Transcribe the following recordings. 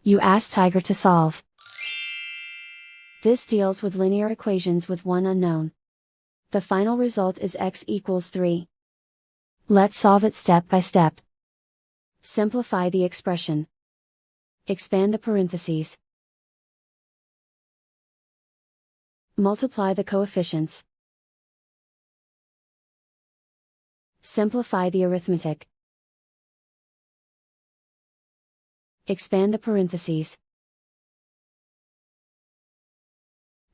You ask Tiger to solve. This deals with linear equations with one unknown. The final result is x equals 3. Let's solve it step by step. Simplify the expression. Expand the parentheses. Multiply the coefficients. Simplify the arithmetic. Expand the parentheses.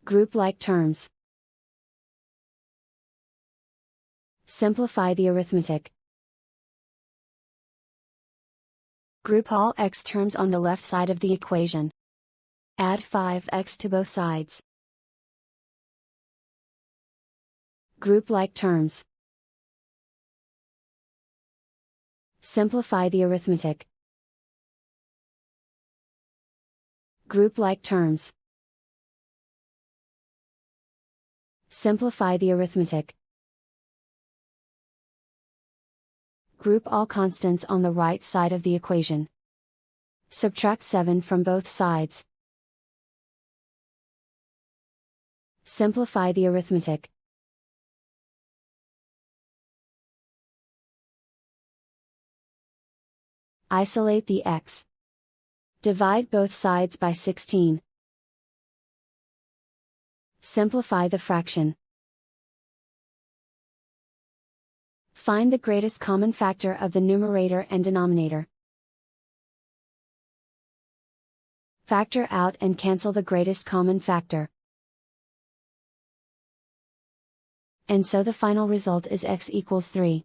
Group like terms. Simplify the arithmetic. Group all x terms on the left side of the equation. Add 5x to both sides. Group like terms. Simplify the arithmetic. Group like terms. Simplify the arithmetic. Group all constants on the right side of the equation. Subtract 7 from both sides. Simplify the arithmetic. Isolate the x. Divide both sides by 16. Simplify the fraction. Find the greatest common factor of the numerator and denominator. Factor out and cancel the greatest common factor. And so the final result is x equals 3.